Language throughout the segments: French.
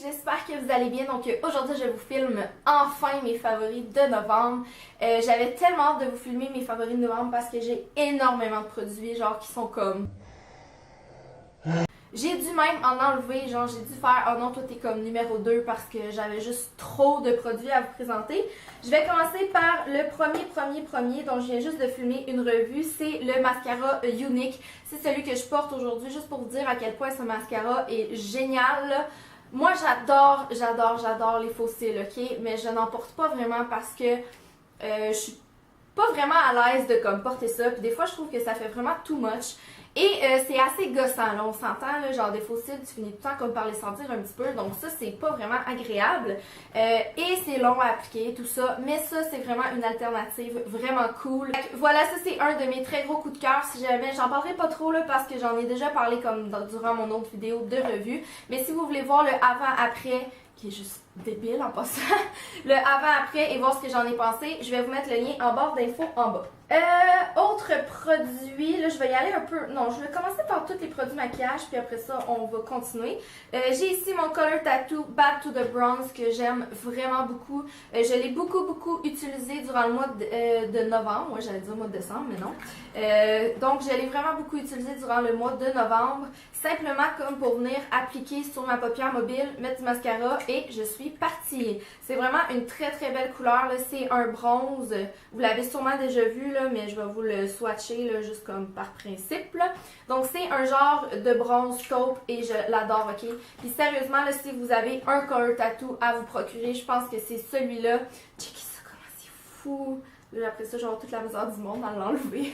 j'espère que vous allez bien. Donc aujourd'hui je vous filme enfin mes favoris de novembre. J'avais tellement hâte de vous filmer mes favoris de novembre parce que j'ai énormément de produits genre qui sont comme... J'ai dû même en enlever, genre j'ai dû faire oh non toi t'es comme numéro 2 parce que j'avais juste trop de produits à vous présenter. Je vais commencer par le premier dont je viens juste de filmer une revue, c'est le mascara Unique. C'est celui que je porte aujourd'hui juste pour vous dire à quel point ce mascara est génial là. Moi j'adore les faux cils, ok? Mais je n'en porte pas vraiment parce que je suis pas vraiment à l'aise de comme porter ça, puis des fois je trouve que ça fait vraiment too much. Et c'est assez gossant, là, on s'entend, là, genre des faux cils, tu finis tout le temps comme par les sentir un petit peu, donc ça c'est pas vraiment agréable. Et c'est long à appliquer, tout ça, mais ça c'est vraiment une alternative vraiment cool. Voilà, ça c'est un de mes très gros coups de cœur, si jamais, j'en parlerai pas trop là parce que j'en ai déjà parlé comme durant mon autre vidéo de revue, mais si vous voulez voir le avant-après, qui est juste débile en passant, le avant-après et voir ce que j'en ai pensé, je vais vous mettre le lien en barre d'infos en bas. Autre produit, là je vais y aller un peu, non je vais commencer par tous les produits maquillage puis après ça on va continuer. J'ai ici mon Color Tattoo Back to the Bronze que j'aime vraiment beaucoup. Je l'ai beaucoup utilisé durant le mois de novembre, moi j'allais dire mois de décembre mais non. Donc je l'ai vraiment beaucoup utilisé durant le mois de novembre, simplement comme pour venir appliquer sur ma paupière mobile, mettre du mascara et je suis partie. C'est vraiment une très belle couleur, c'est un bronze, vous l'avez sûrement déjà vu là, mais je vais vous le swatcher là, juste comme par principe là. Donc c'est un genre de bronze taupe et je l'adore, ok? Puis sérieusement là, si vous avez un Color Tattoo à vous procurer, je pense que c'est celui-là. Checkez ça comment c'est fou! Là, après ça, j'aurai toute la misère du monde à l'enlever.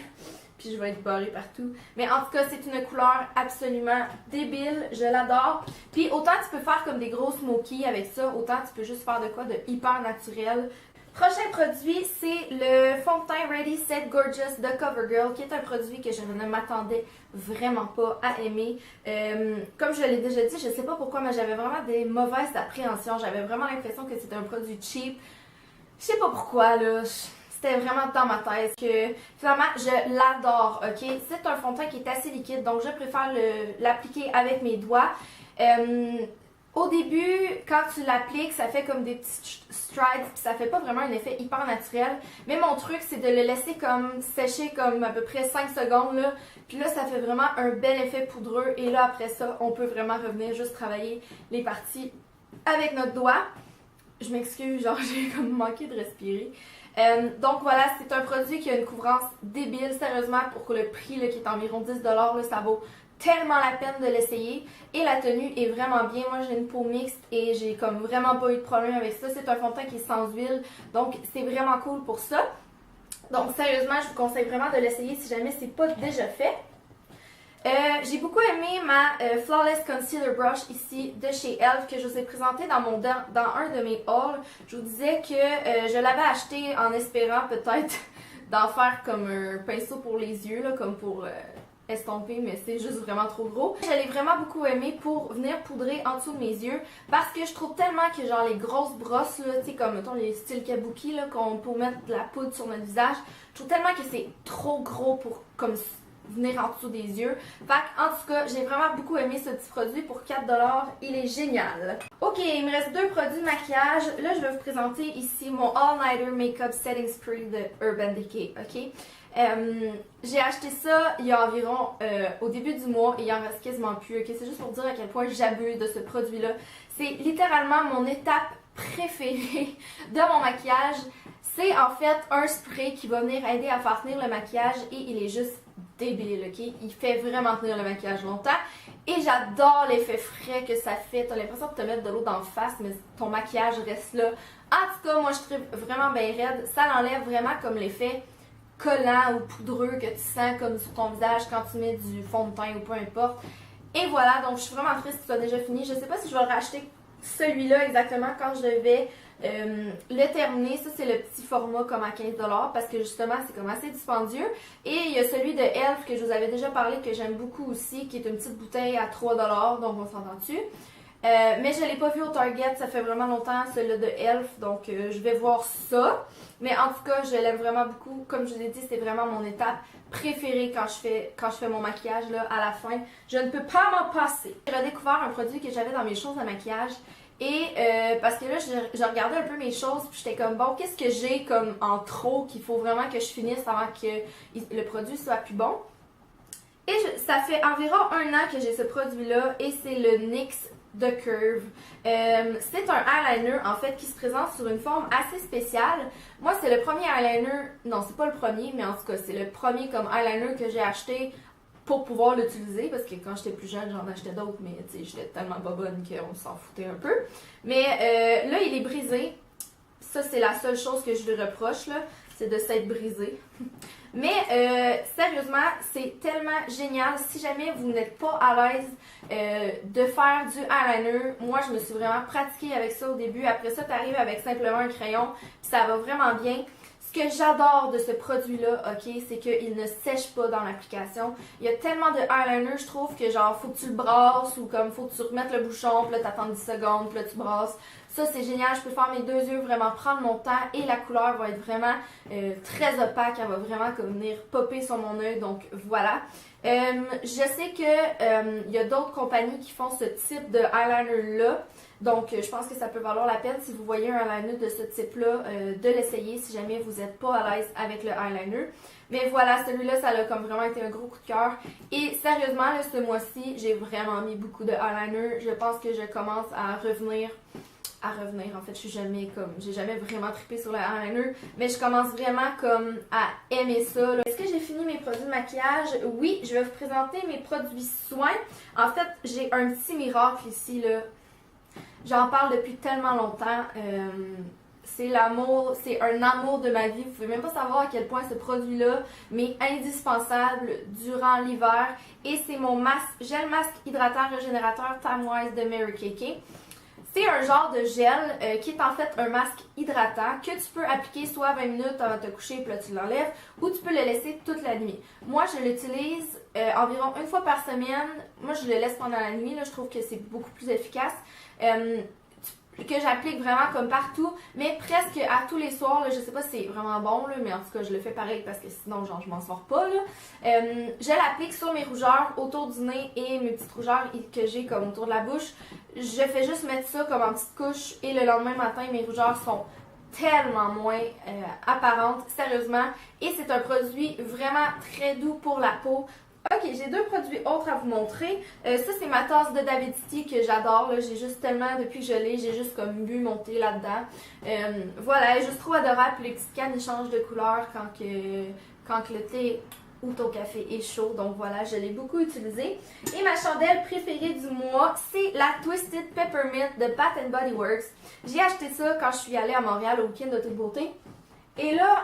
Puis je vais être barrée partout. Mais en tout cas, c'est une couleur absolument débile. Je l'adore. Puis autant tu peux faire comme des gros smokies avec ça, autant tu peux juste faire de quoi de hyper naturel. Prochain produit, c'est le fond de teint Ready Set Gorgeous de CoverGirl, qui est un produit que je ne m'attendais vraiment pas à aimer. Comme je l'ai déjà dit, je sais pas pourquoi, mais j'avais vraiment des mauvaises appréhensions. J'avais vraiment l'impression que c'était un produit cheap. Je sais pas pourquoi, là. C'était vraiment dans ma tête que finalement je l'adore, ok? C'est un fond de teint qui est assez liquide, donc je préfère l'appliquer avec mes doigts. Au début, quand tu l'appliques, ça fait comme des petits strides, puis ça fait pas vraiment un effet hyper naturel. Mais mon truc, c'est de le laisser comme sécher comme à peu près 5 secondes, là. Puis là, ça fait vraiment un bel effet poudreux. Et là, après ça, on peut vraiment revenir juste travailler les parties avec notre doigt. Je m'excuse, genre j'ai comme manqué de respirer. Donc voilà, c'est un produit qui a une couvrance débile, sérieusement, pour le prix là, qui est environ 10$, là, ça vaut tellement la peine de l'essayer. Et la tenue est vraiment bien. Moi j'ai une peau mixte et j'ai comme vraiment pas eu de problème avec ça. C'est un fond de teint qui est sans huile, donc c'est vraiment cool pour ça. Donc sérieusement, je vous conseille vraiment de l'essayer si jamais c'est pas déjà fait. J'ai beaucoup aimé ma Flawless Concealer Brush ici de chez e.l.f. que je vous ai présenté dans un de mes hauls. Je vous disais que je l'avais acheté en espérant peut-être d'en faire comme un pinceau pour les yeux, là, comme pour estomper, mais c'est juste vraiment trop gros. Je l'ai vraiment beaucoup aimé pour venir poudrer en dessous de mes yeux parce que je trouve tellement que genre les grosses brosses, là, tu sais comme mettons les styles kabuki là, qu'on peut mettre de la poudre sur notre visage, je trouve tellement que c'est trop gros pour comme venir en dessous des yeux. Fait en tout cas, j'ai vraiment beaucoup aimé ce petit produit pour 4$. Il est génial. Ok, il me reste deux produits de maquillage. Là, je vais vous présenter ici mon All Nighter Makeup Setting Spray de Urban Decay. Ok, j'ai acheté ça il y a environ au début du mois et il en reste quasiment plus. Ok, c'est juste pour dire à quel point j'abuse de ce produit-là. C'est littéralement mon étape préférée de mon maquillage. C'est en fait un spray qui va venir aider à faire tenir le maquillage et il est juste débile, ok? Il fait vraiment tenir le maquillage longtemps et j'adore l'effet frais que ça fait. T'as l'impression de te mettre de l'eau dans la face, mais ton maquillage reste là. En tout cas, moi je trouve vraiment bien raide. Ça l'enlève vraiment comme l'effet collant ou poudreux que tu sens comme sur ton visage quand tu mets du fond de teint ou peu importe. Et voilà, donc je suis vraiment triste que ce soit déjà fini. Je sais pas si je vais le racheter celui-là exactement quand je vais le terminer. Ça c'est le petit format comme à 15$ parce que justement c'est comme assez dispendieux. Et il y a celui de e.l.f. que je vous avais déjà parlé que j'aime beaucoup aussi, qui est une petite bouteille à 3$, donc on s'entend dessus. Mais je l'ai pas vu au Target, ça fait vraiment longtemps, celui de Elf, donc je vais voir ça. Mais en tout cas, je l'aime vraiment beaucoup. Comme je vous l'ai dit, c'est vraiment mon étape préférée quand je fais mon maquillage là, à la fin. Je ne peux pas m'en passer. J'ai redécouvert un produit que j'avais dans mes choses de maquillage. Et parce que là, je regardais un peu mes choses, puis j'étais comme, bon, qu'est-ce que j'ai comme en trop qu'il faut vraiment que je finisse avant que le produit soit plus bon. Et ça fait environ 1 an que j'ai ce produit-là, et c'est le NYX The Curve. C'est un eyeliner en fait qui se présente sur une forme assez spéciale. Moi c'est le premier eyeliner, non c'est pas le premier, mais en tout cas c'est le premier comme eyeliner que j'ai acheté pour pouvoir l'utiliser, parce que quand j'étais plus jeune j'en achetais d'autres, mais tu sais j'étais tellement bobonne qu'on s'en foutait un peu. Mais là il est brisé. Ça c'est la seule chose que je lui reproche là, c'est de s'être brisé. Mais sérieusement, c'est tellement génial. Si jamais vous n'êtes pas à l'aise de faire du eyeliner, moi je me suis vraiment pratiquée avec ça au début. Après ça, tu arrives avec simplement un crayon, puis ça va vraiment bien. Ce que j'adore de ce produit-là, ok, c'est qu'il ne sèche pas dans l'application. Il y a tellement de eyeliner, je trouve, que genre, faut que tu le brasses ou comme faut que tu remettes le bouchon, puis là t'attends 10 secondes, puis là tu brasses. Ça, c'est génial, je peux faire mes 2 yeux, vraiment prendre mon temps et la couleur va être vraiment très opaque. Elle va vraiment comme venir popper sur mon œil, donc voilà. Je sais que y a d'autres compagnies qui font ce type de eyeliner-là. Donc, je pense que ça peut valoir la peine si vous voyez un eyeliner de ce type-là, de l'essayer si jamais vous n'êtes pas à l'aise avec le eyeliner. Mais voilà, celui-là, ça a comme vraiment été un gros coup de cœur. Et sérieusement, là, ce mois-ci, j'ai vraiment mis beaucoup de eyeliner. Je pense que je commence à revenir. En fait, j'ai jamais vraiment trippé sur le eyeliner, mais je commence vraiment comme à aimer ça. Est-ce que j'ai fini mes produits de maquillage? Oui, je vais vous présenter mes produits soins. En fait, j'ai un petit miracle ici, là. J'en parle depuis tellement longtemps. C'est l'amour, c'est un amour de ma vie. Vous pouvez même pas savoir à quel point ce produit-là m'est indispensable durant l'hiver. Et c'est mon gel masque hydratant régénérateur Time Wise de Mary Kay. C'est un genre de gel qui est en fait un masque hydratant que tu peux appliquer soit 20 minutes avant de te coucher puis là tu l'enlèves, ou tu peux le laisser toute la nuit. Moi je l'utilise environ 1 fois par semaine. Moi je le laisse pendant la nuit, là, je trouve que c'est beaucoup plus efficace. Que j'applique vraiment comme partout, mais presque à tous les soirs, là, je sais pas si c'est vraiment bon, là, mais en tout cas je le fais pareil parce que sinon genre je m'en sors pas. Là. Je l'applique sur mes rougeurs autour du nez et mes petites rougeurs que j'ai comme autour de la bouche. Je fais juste mettre ça comme en petite couche et le lendemain matin mes rougeurs sont tellement moins apparentes, sérieusement, et c'est un produit vraiment très doux pour la peau. Ok, j'ai 2 produits autres à vous montrer. Ça, c'est ma tasse de David City que j'adore. J'ai juste tellement, depuis que je l'ai, j'ai juste comme bu mon thé là-dedans. Voilà, elle est juste trop adorable. Puis les petites cannes, ils changent de couleur quand le thé ou ton café est chaud. Donc voilà, je l'ai beaucoup utilisé. Et ma chandelle préférée du mois, c'est la Twisted Peppermint de Bath & Body Works. J'ai acheté ça quand je suis allée à Montréal au week-end de toute beauté. Et là,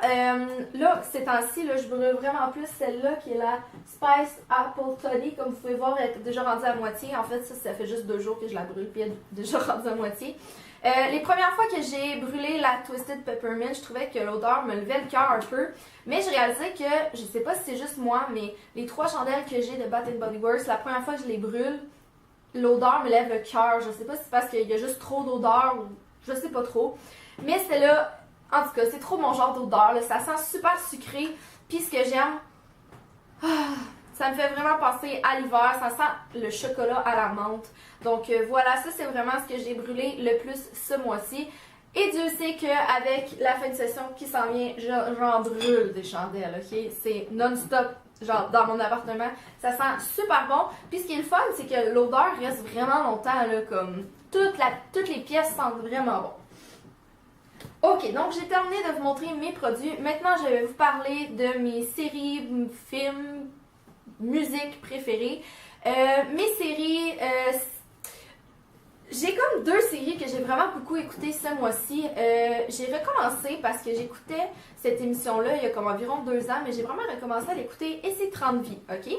ces temps-ci, je brûle vraiment plus celle-là qui est la Spice Apple Toddy. Comme vous pouvez voir, elle est déjà rendue à moitié. En fait, ça fait juste 2 jours que je la brûle, puis elle est déjà rendue à moitié. Les premières fois que j'ai brûlé la Twisted Peppermint, je trouvais que l'odeur me levait le cœur un peu. Mais je réalisais que, je sais pas si c'est juste moi, mais les 3 chandelles que j'ai de Bath & Body Works, la première fois que je les brûle, l'odeur me lève le cœur. Je sais pas si c'est parce qu'il y a juste trop d'odeur ou je sais pas trop. Mais celle-là, en tout cas, c'est trop mon genre d'odeur. Ça sent super sucré. Puis ce que j'aime, ça me fait vraiment penser à l'hiver. Ça sent le chocolat à la menthe. Donc voilà, ça c'est vraiment ce que j'ai brûlé le plus ce mois-ci. Et Dieu sait qu'avec la fin de session qui s'en vient, j'en brûle des chandelles, ok? C'est non-stop, genre dans mon appartement. Ça sent super bon. Puis ce qui est le fun, c'est que l'odeur reste vraiment longtemps, là, comme toutes les pièces sentent vraiment bon. Ok, donc j'ai terminé de vous montrer mes produits. Maintenant, je vais vous parler de mes séries, films, musique préférées. Mes séries, j'ai comme 2 séries que j'ai vraiment beaucoup écoutées ce mois-ci. J'ai recommencé parce que j'écoutais cette émission-là il y a comme environ 2 ans, mais j'ai vraiment recommencé à l'écouter et c'est 30 vies, ok?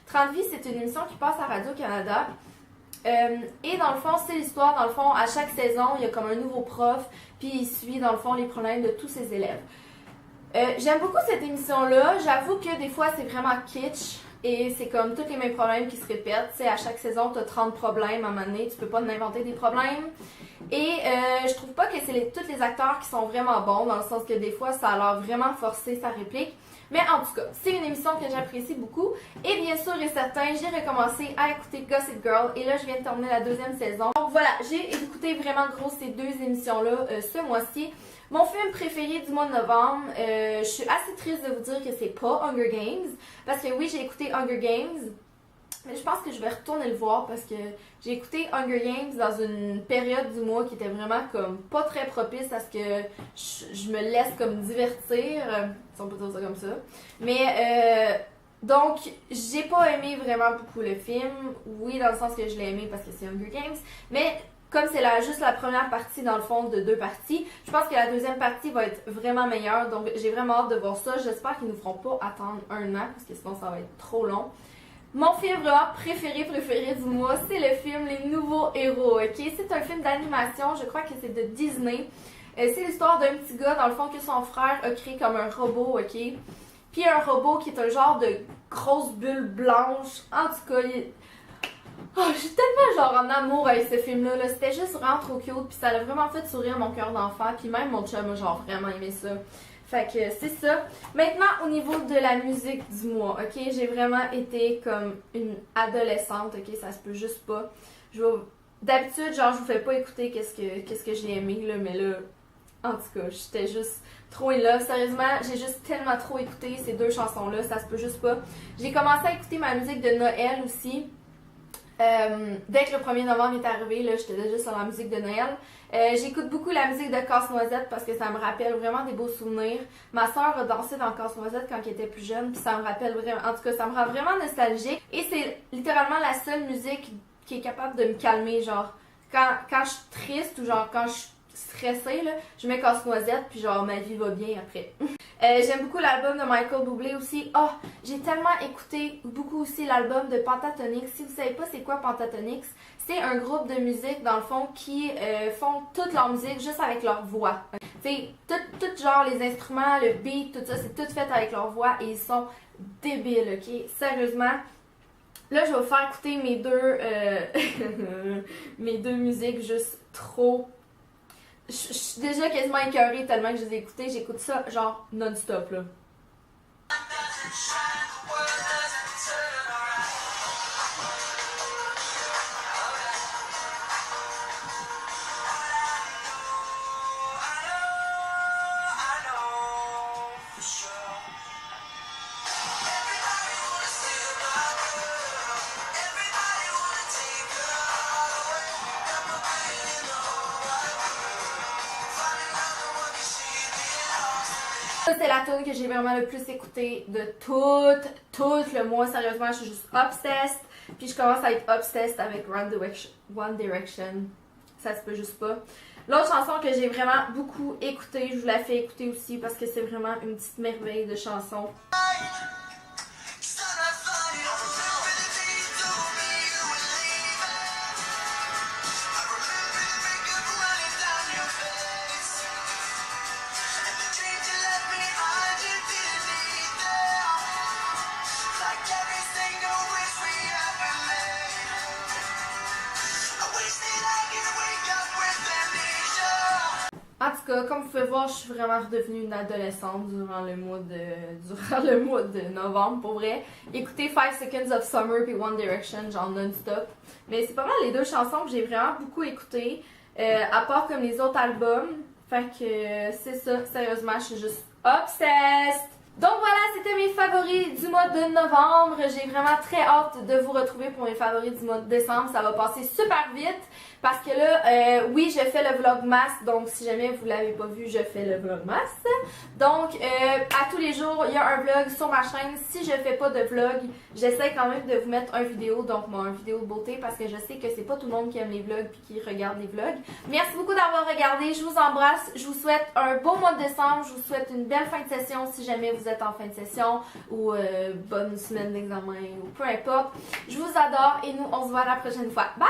30 vies, c'est une émission qui passe à Radio-Canada. Et dans le fond, c'est l'histoire, dans le fond, à chaque saison, il y a comme un nouveau prof, puis il suit, dans le fond, les problèmes de tous ses élèves. J'aime beaucoup cette émission-là. J'avoue que des fois, c'est vraiment kitsch et c'est comme tous les mêmes problèmes qui se répètent. Tu sais, à chaque saison, tu as 30 problèmes à un moment donné, tu peux pas inventer des problèmes. Et je trouve pas que c'est tous les acteurs qui sont vraiment bons, dans le sens que des fois, ça a l'air vraiment forcé sa réplique. Mais en tout cas, c'est une émission que j'apprécie beaucoup. Et bien sûr et certain, j'ai recommencé à écouter Gossip Girl. Et là, je viens de terminer la deuxième saison. Donc voilà, j'ai écouté vraiment gros ces deux émissions-là ce mois-ci. Mon film préféré du mois de novembre, je suis assez triste de vous dire que c'est pas Hunger Games. Parce que oui, j'ai écouté Hunger Games. Mais je pense que je vais retourner le voir parce que j'ai écouté Hunger Games dans une période du mois qui était vraiment comme pas très propice à ce que je me laisse comme divertir, si on peut dire ça comme ça. Mais donc, j'ai pas aimé vraiment beaucoup le film. Oui, dans le sens que je l'ai aimé parce que c'est Hunger Games. Mais comme c'est juste la première partie dans le fond de deux parties, je pense que la deuxième partie va être vraiment meilleure. Donc j'ai vraiment hâte de voir ça. J'espère qu'ils nous feront pas attendre un an parce que sinon ça va être trop long. Mon film vraiment préféré du mois, c'est le film Les Nouveaux Héros, ok? C'est un film d'animation, je crois que c'est de Disney. C'est l'histoire d'un petit gars, dans le fond, que son frère a créé comme un robot, ok? Puis un robot qui est un genre de grosse bulle blanche. En tout cas, oh, je suis tellement genre en amour avec ce film-là. Là. C'était juste vraiment trop cute, puis ça a vraiment fait sourire mon cœur d'enfant. Puis même mon chum a genre vraiment aimé ça. Fait que c'est ça. Maintenant, au niveau de la musique du mois, ok? J'ai vraiment été comme une adolescente, ok? Ça se peut juste pas. D'habitude, genre, je vous fais pas écouter qu'est-ce que j'ai aimé, là, mais là, en tout cas, j'étais juste trop in love. Sérieusement, j'ai juste tellement trop écouté ces deux chansons-là, ça se peut juste pas. J'ai commencé à écouter ma musique de Noël aussi. Dès que le 1er novembre est arrivé, là, j'étais déjà sur la musique de Noël. J'écoute beaucoup la musique de Casse-Noisette parce que ça me rappelle vraiment des beaux souvenirs. Ma soeur a dansé dans Casse-Noisette quand elle était plus jeune, puis ça me rappelle vraiment, en tout cas, ça me rend vraiment nostalgique. Et c'est littéralement la seule musique qui est capable de me calmer, genre, quand je suis triste ou genre quand je suis stressée, là, je mets Casse-Noisette, puis genre, ma vie va bien après. J'aime beaucoup l'album de Michael Bublé aussi. Oh, j'ai tellement écouté beaucoup aussi l'album de Pentatonix. Si vous savez pas c'est quoi Pentatonix, c'est un groupe de musique dans le fond qui font toute leur musique juste avec leur voix. C'est tout genre les instruments, le beat, tout ça, c'est tout fait avec leur voix et ils sont débiles, ok? Sérieusement. Là, je vais vous faire écouter mes deux musiques juste trop. Je suis déjà quasiment écœurée tellement que je les ai écoutées. J'écoute ça genre non-stop là. Ça, c'est la tune que j'ai vraiment le plus écoutée de tout le mois. Sérieusement, je suis juste obsessed. Puis je commence à être obsessed avec One Direction. Ça se peut juste pas. L'autre chanson que j'ai vraiment beaucoup écoutée, je vous la fais écouter aussi parce que c'est vraiment une petite merveille de chanson. En tout cas, comme vous pouvez voir, je suis vraiment redevenue une adolescente durant le mois de novembre, pour vrai. Écoutez 5 Seconds of Summer puis One Direction, genre non-stop. Mais c'est pas mal les deux chansons que j'ai vraiment beaucoup écoutées, à part comme les autres albums. Fait que c'est ça, sérieusement, je suis juste obsessed! Donc voilà, c'était mes favoris du mois de novembre. J'ai vraiment très hâte de vous retrouver pour mes favoris du mois de décembre. Ça va passer super vite parce que là, oui, je fais le vlogmas. Donc si jamais vous l'avez pas vu, je fais le vlogmas. Donc à tous les jours, il y a un vlog sur ma chaîne. Si je fais pas de vlog, j'essaie quand même de vous mettre une vidéo, donc une vidéo de beauté parce que je sais que c'est pas tout le monde qui aime les vlogs puis qui regarde les vlogs. Merci beaucoup d'avoir regardé. Je vous embrasse. Je vous souhaite un beau mois de décembre. Je vous souhaite une belle fin de session si jamais vous êtes en fin de session ou bonne semaine d'examen ou peu importe. Je vous adore et nous on se voit la prochaine fois. Bye!